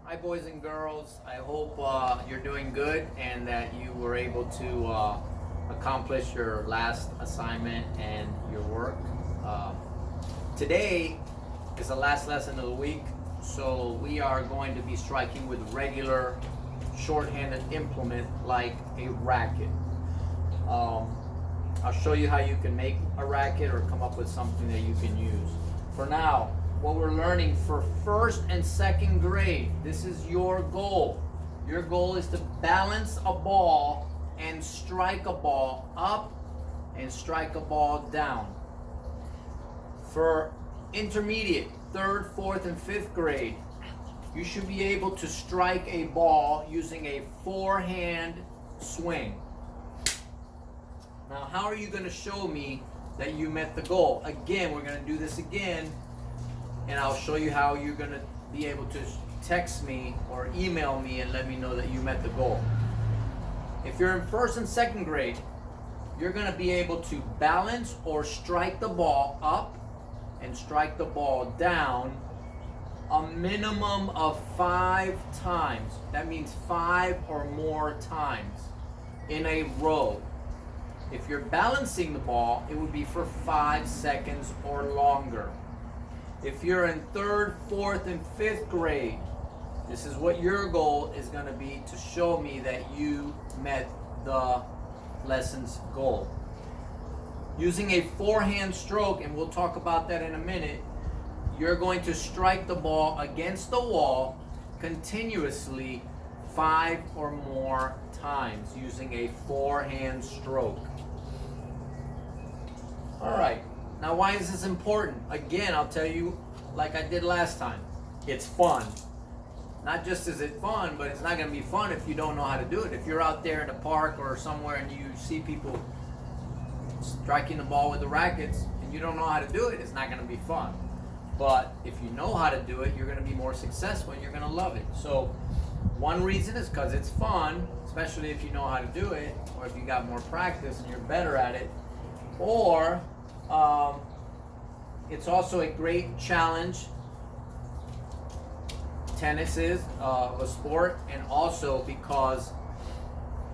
Hi, boys and girls. I hope you're doing good and that you were able to accomplish your last assignment and your work. Uh, Today is the last lesson of the week, so we are going to be striking with regular shorthanded implement like a racket. I'll show you how you can make a racket or come up with something that you can use. For now, what we're learning for first and second grade, this is your goal. Your goal is to balance a ball and strike a ball up and strike a ball down. For intermediate, third, fourth, and fifth grade, you should be able to strike a ball using a forehand swing. Now, how are you going to show me that you met the goal? Again, we're going to do this again, and I'll show you how you're going to be able to text me or email me and let me know that you met the goal. If you're in first and second grade, you're going to be able to balance or strike the ball up and strike the ball down a minimum of 5 times. That means 5 or more times in a row. If you're balancing the ball, it would be for 5 seconds or longer. If you're in third, fourth, and fifth grade, this is what your goal is going to be, to show me that you met the lesson's goal. Using a forehand stroke, and we'll talk about that in a minute, you're going to strike the ball against the wall continuously 5 or more times using a forehand stroke. All right, now why is this important? Again, I'll tell you like I did last time. It's fun. Not just is it fun, but it's not going to be fun if you don't know how to do it. If you're out there in a park or somewhere and you see people striking the ball with the rackets and you don't know how to do it, it's not going to be fun. But if you know how to do it, you're going to be more successful and you're going to love it. So one reason is because it's fun, especially if you know how to do it, or if you got more practice and you're better at it, or it's also a great challenge. Tennis is a sport, and also because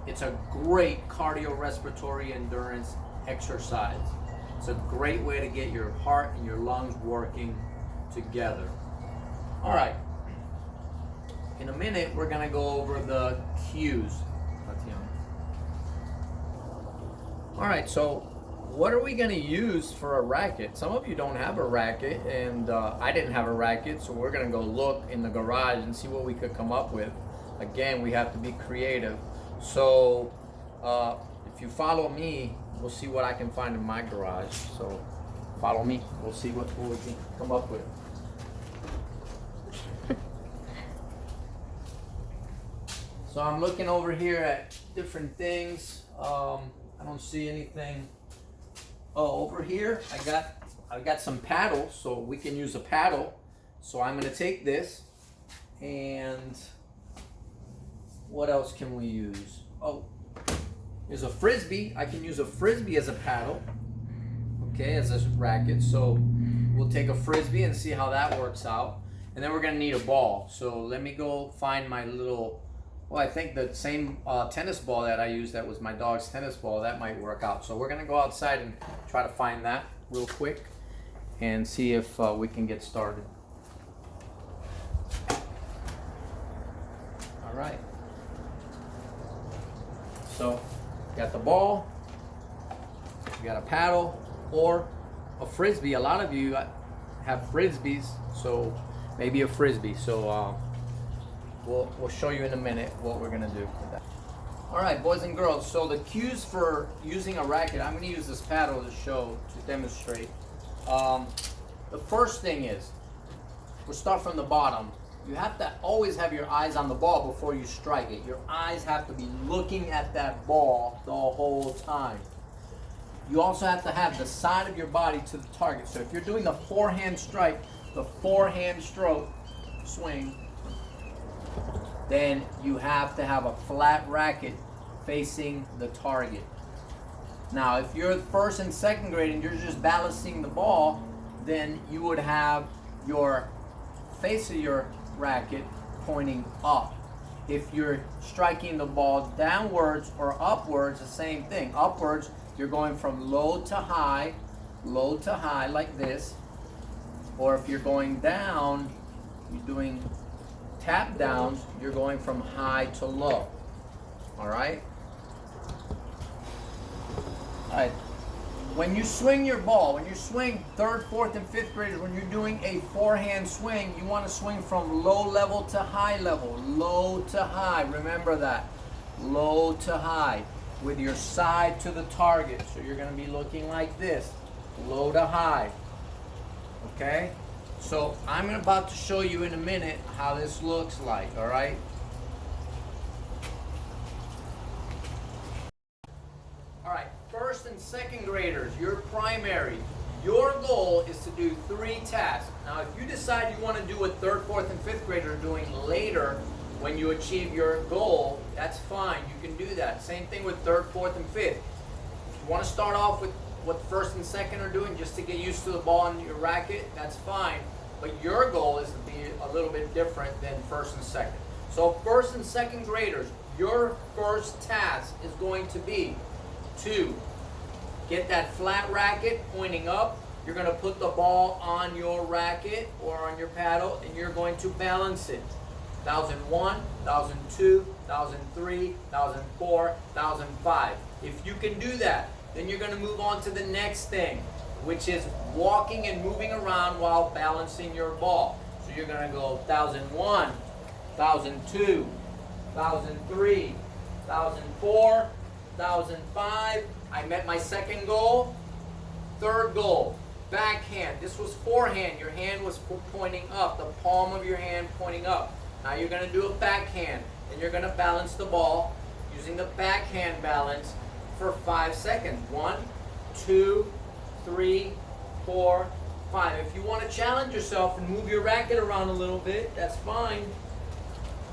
it's a great cardiorespiratory endurance exercise. It's a great way to get your heart and your lungs working together. All right. In a minute, we're going to go over the cues. All right, so what are we going to use for a racket? Some of you don't have a racket, and I didn't have a racket, so we're going to go look in the garage and see what we could come up with. Again, we have to be creative. So if you follow me, we'll see what I can find in my garage. So follow me. We'll see what we can come up with. So I'm looking over here at different things. I don't see anything. Oh, over here I got some paddles, so we can use a paddle. So I'm gonna take this, and what else can we use? Oh, there's a frisbee. I can use a frisbee as a paddle, okay, as a racket. So we'll take a frisbee and see how that works out. And then we're gonna need a ball. So let me go find my little, well, I think the same tennis ball that I used, that was my dog's tennis ball, that might work out. So we're gonna go outside and try to find that real quick and see if we can get started. All right. So, got the ball, you got a paddle, or a frisbee. A lot of you have frisbees, so maybe a frisbee. So we'll show you in a minute what we're gonna do with that. All right, boys and girls. So the cues for using a racket, I'm gonna use this paddle to demonstrate. The first thing is, we'll start from the bottom. You have to always have your eyes on the ball before you strike it. Your eyes have to be looking at that ball the whole time. You also have to have the side of your body to the target. So if you're doing the forehand strike, the forehand stroke swing, then you have to have a flat racket facing the target. Now, if you're first and second grade and you're just balancing the ball, then you would have your face of your racket pointing up. If you're striking the ball downwards or upwards, the same thing. Upwards, you're going from low to high like this. Or if you're going down, you're doing tap downs, you're going from high to low. All right? All right. When you swing your ball, when you swing third, fourth, and fifth graders, when you're doing a forehand swing, you want to swing from low level to high level. Low to high. Remember that. Low to high. With your side to the target. So you're going to be looking like this. Low to high. Okay? So I'm about to show you in a minute how this looks like. All right? First and second graders, your primary, your goal is to do 3 tasks. Now, if you decide you want to do what third, fourth, and fifth graders are doing later when you achieve your goal, that's fine. You can do that. Same thing with third, fourth, and fifth. If you want to start off with what first and second are doing just to get used to the ball and your racket, that's fine. But your goal is to be a little bit different than first and second. So first and second graders, your first task is going to be to get that flat racket pointing up. You're going to put the ball on your racket or on your paddle and you're going to balance it. 1001, 1002, 1003, 1004, 1005. If you can do that, then you're going to move on to the next thing, which is walking and moving around while balancing your ball. So you're going to go 1001, 1002, 1003, 1004, 1005. I met my second goal. Third goal, backhand. This was forehand. Your hand was pointing up, the palm of your hand pointing up. Now you're going to do a backhand, and you're going to balance the ball using the backhand balance for 5 seconds. 1, 2, 3, 4, 5. If you want to challenge yourself and move your racket around a little bit, that's fine.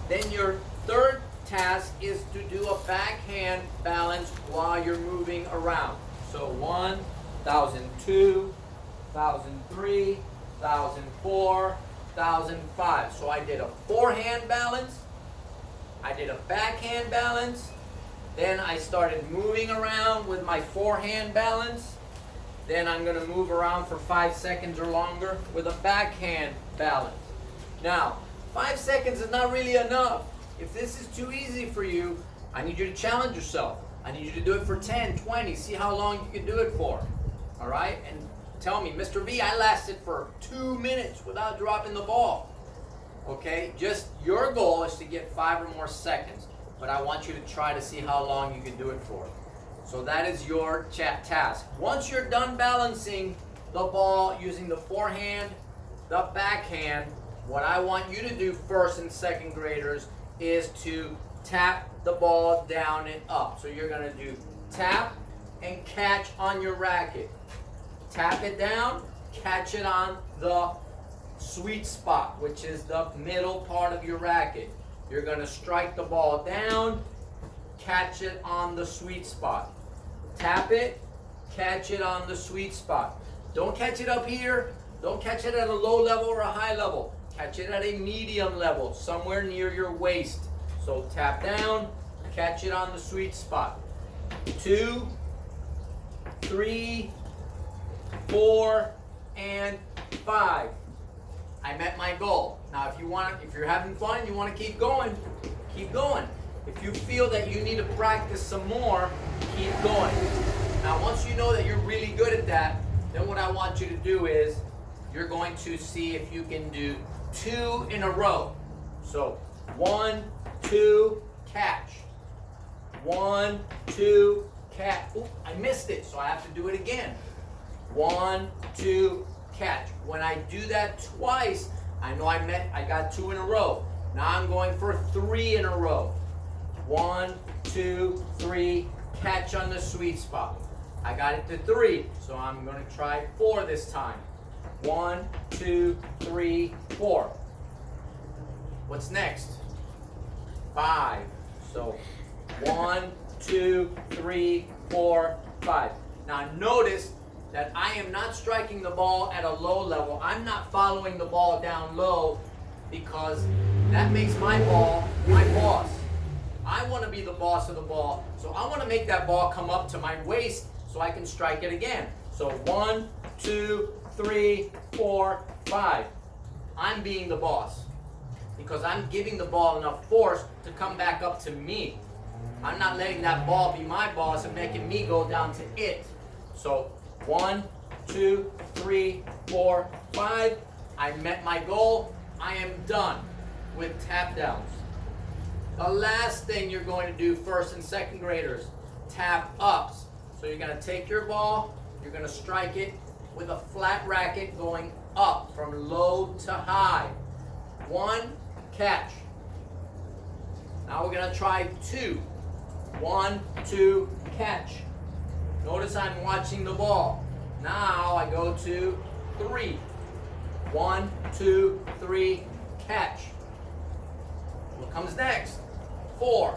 Then your third task is to do a backhand balance while you're moving around. So 1, 1002, 1003, 1004, 1005. So I did a forehand balance, I did a backhand balance, then I started moving around with my forehand balance, then I'm going to move around for 5 seconds or longer with a backhand balance. Now, 5 seconds is not really enough. If this is too easy for you, I need you to challenge yourself. I need you to do it for 10, 20, see how long you can do it for. All right? And tell me, Mr. V, I lasted for 2 minutes without dropping the ball. Okay? Just your goal is to get 5 or more seconds, but I want you to try to see how long you can do it for. So that is your task. Once you're done balancing the ball using the forehand, the backhand, what I want you to do, first and second graders, is to tap the ball down and up. So you're going to do tap and catch on your racket. Tap it down, catch it on the sweet spot, which is the middle part of your racket. You're going to strike the ball down, catch it on the sweet spot. Tap it, catch it on the sweet spot. Don't catch it up here. Don't catch it at a low level or a high level. Catch it at a medium level, somewhere near your waist. So tap down, catch it on the sweet spot. 2, 3, 4, and 5. I met my goal. Now, if you're having fun, you want to keep going, keep going. If you feel that you need to practice some more, keep going. Now, once you know that you're really good at that, then what I want you to do is you're going to see if you can do 2 in a row. So 1, 2, catch. 1, 2, catch. Oop, I missed it, so I have to do it again. 1, 2, catch. When I do that twice, I know I got 2 in a row. Now I'm going for 3 in a row. 1, 2, 3, catch on the sweet spot. I got it to 3, so I'm going to try 4 this time. 1, 2, 3, 4. What's next? 5. So 1, 2, 3, 4, 5. Now notice that I am not striking the ball at a low level. I'm not following the ball down low because That makes my ball my boss. I want to be the boss of the ball, so I want to make that ball come up to my waist so I can strike it again. So 1, 2, 3, 4, 5. I'm being the boss because I'm giving the ball enough force to come back up to me. I'm not letting that ball be my boss and making me go down to it. So 1, 2, 3, 4, 5. I met my goal. I am done with tap downs. The last thing you're going to do, first and second graders, tap ups. So you're going to take your ball, you're going to strike it with a flat racket going up from low to high. 1, catch. Now we're going to try 2. 1, 2, catch. Notice I'm watching the ball. Now I go to 3. 1, 2, 3, catch. What comes next? 4.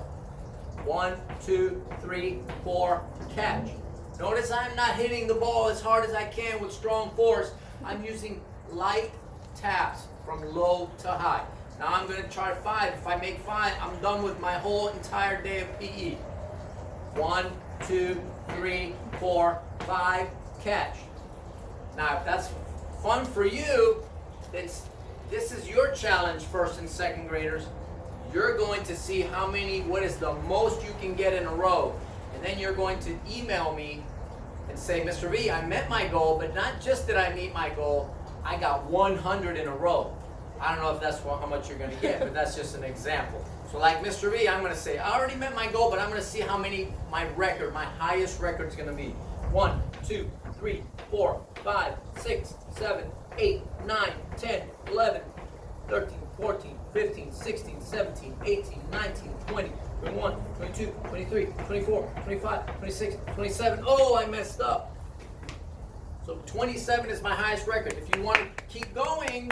1, 2, 3, 4, catch. Notice I'm not hitting the ball as hard as I can with strong force. I'm using light taps from low to high. Now I'm going to try 5. If I make 5, I'm done with my whole entire day of PE. 1, 2, 3, 4, 5, catch. Now if that's fun for you, this is your challenge, first and second graders. You're going to see what is the most you can get in a row. And then you're going to email me and say, Mr. V, I met my goal, but not just did I meet my goal, I got 100 in a row. I don't know if that's how much you're going to get, but that's just an example. So like Mr. V, I'm going to say, I already met my goal, but I'm going to see how many my highest record is going to be. 1, 2, 3, 4, 5, 6, 7, 8, 9, 10, 11, 13, 14, 15, 16, 17, 18, 19, 20, 21, 22, 23, 24, 25, 26, 27. Oh, I messed up. So 27 is my highest record. If you want to keep going,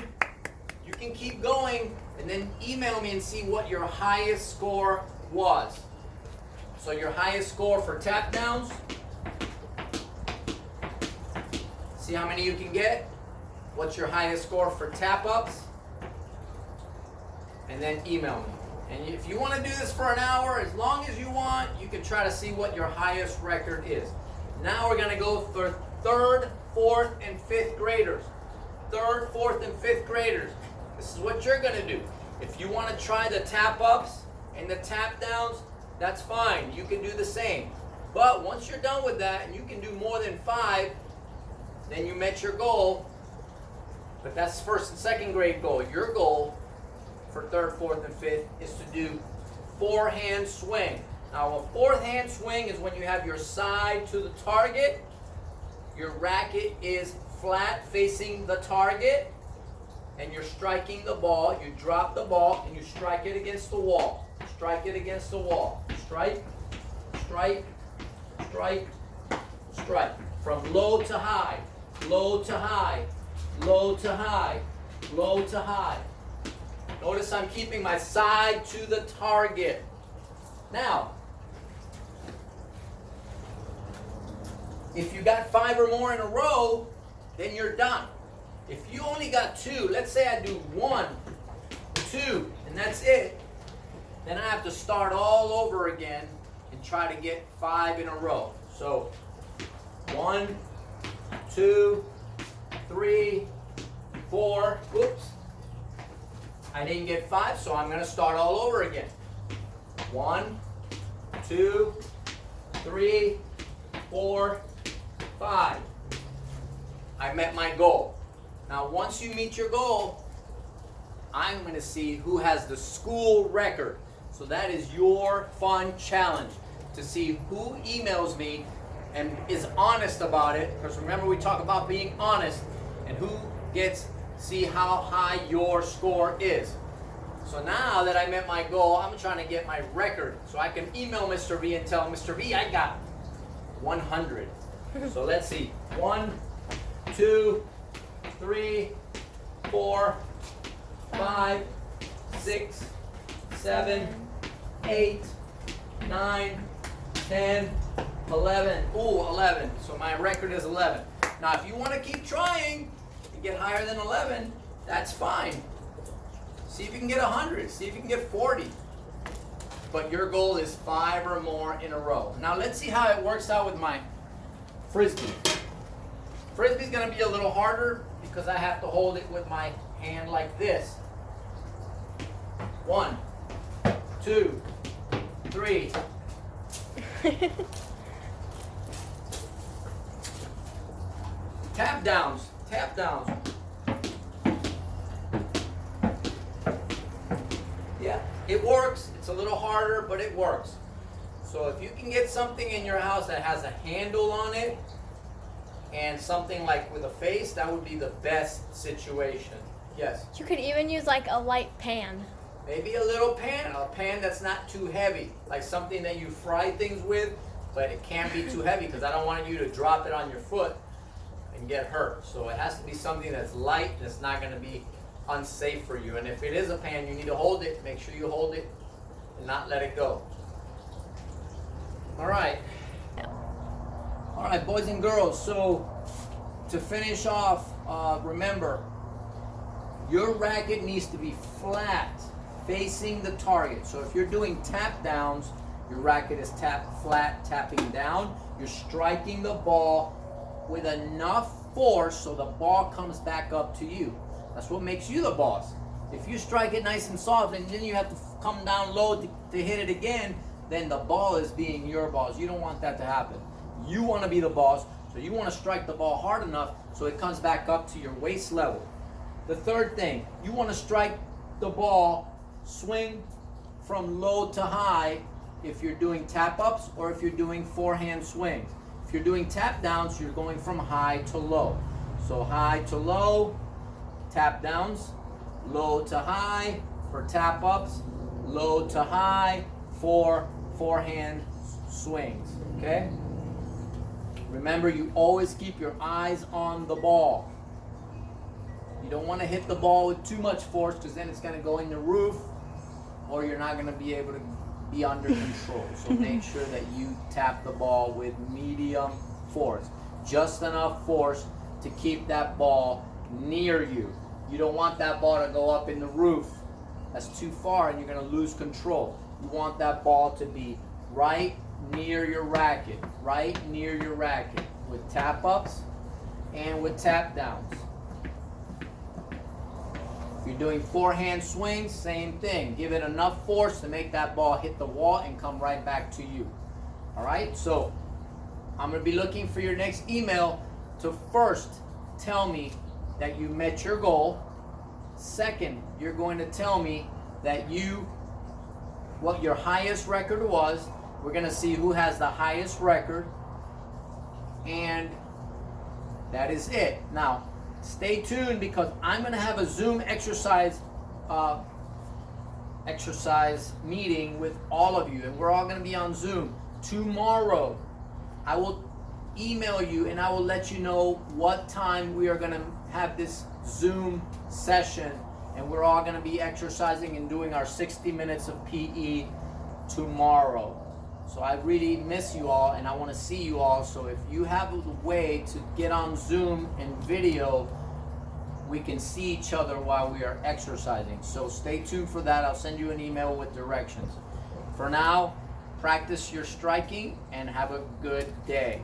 you can keep going and then email me and see what your highest score was. So your highest score for tap downs, see how many you can get. What's your highest score for tap ups? And then email me. And if you want to do this for an hour, as long as you want, you can try to see what your highest record is. Now we're going to go for 3rd, 4th, and 5th graders. 3rd, 4th, and 5th graders. This is what you're going to do. If you want to try the tap ups and the tap downs, that's fine. You can do the same. But once you're done with that and you can do more than 5, then you met your goal. But that's 1st and 2nd grade goal. Your goal for 3rd, 4th, and 5th is to do 4-hand swing. Now a 4th hand swing is when you have your side to the target, your racket is flat facing the target, and you're striking the ball. You drop the ball and you strike it against the wall. Strike it against the wall. Strike, strike, strike, strike. From low to high, low to high, low to high, low to high. Notice I'm keeping my side to the target. Now, if you got 5 or more in a row, then you're done. If you only got 2, let's say I do 1, 2, and that's it, then I have to start all over again and try to get 5 in a row. So 1, 2, 3, 4, whoops. I didn't get 5, so I'm going to start all over again. 1, 2, 3, 4, 5. I met my goal. Now, once you meet your goal, I'm going to see who has the school record. So that is your fun challenge, to see who emails me and is honest about it. Because remember, we talk about being honest, and who gets see how high your score is. So now that I met my goal, I'm trying to get my record so I can email Mr. V and tell him, Mr. V, I got 100. So let's see. 1, 2, 3, 4, 5, 6, 7, 8, 9, 10, 11. Ooh, 11. So my record is 11. Now, if you want to keep trying, get higher than 11, that's fine. See if you can get 100. See if you can get 40. But your goal is 5 or more in a row. Now let's see how it works out with my Frisbee. Frisbee's going to be a little harder because I have to hold it with my hand like this. 1, 2, 3. Tap downs, tap downs. Yeah, it works. It's a little harder, but it works. So if you can get something in your house that has a handle on it and something like with a face, that would be the best situation. Yes? You could even use like a light pan. Maybe a little pan, a pan that's not too heavy, like something that you fry things with, but it can't be too heavy because I don't want you to drop it on your foot and get hurt. So it has to be something that's light, that's not going to be unsafe for you. And if it is a pan, you need to hold it. Make sure you hold it and not let it go. All right. All right, boys and girls. So to finish off, remember, your racket needs to be flat, facing the target. So if you're doing tap downs, your racket is flat, tapping down. You're striking the ball with enough force so the ball comes back up to you. That's what makes you the boss. If you strike it nice and soft and then you have to come down low to hit it again, then the ball is being your boss. You don't want that to happen. You want to be the boss, so you want to strike the ball hard enough so it comes back up to your waist level. The third thing, you want to strike the ball, swing from low to high if you're doing tap-ups or if you're doing forehand swings. If you're doing tap downs, you're going from high to low. So high to low, tap downs, low to high for tap-ups, low to high for forehand swings, okay? Remember, you always keep your eyes on the ball. You don't want to hit the ball with too much force because then it's going to go in the roof or you're not going to be able to be under control. So make sure that you tap the ball with medium force. Just enough force to keep that ball near you. You don't want that ball to go up in the roof. That's too far and you're going to lose control. You want that ball to be right near your racket. Right near your racket. With tap ups and with tap downs. If you're doing forehand swings, same thing. Give it enough force to make that ball hit the wall and come right back to you. All right, so I'm going to be looking for your next email to first tell me that you met your goal. Second, you're going to tell me that what your highest record was. We're going to see who has the highest record. And that is it. Now, stay tuned because I'm going to have a Zoom exercise meeting with all of you, and we're all going to be on Zoom. Tomorrow, I will email you and I will let you know what time we are going to have this Zoom session, and we're all going to be exercising and doing our 60 minutes of PE tomorrow. So I really miss you all and I want to see you all. So if you have a way to get on Zoom and video, we can see each other while we are exercising. So stay tuned for that. I'll send you an email with directions. For now, practice your striking and have a good day.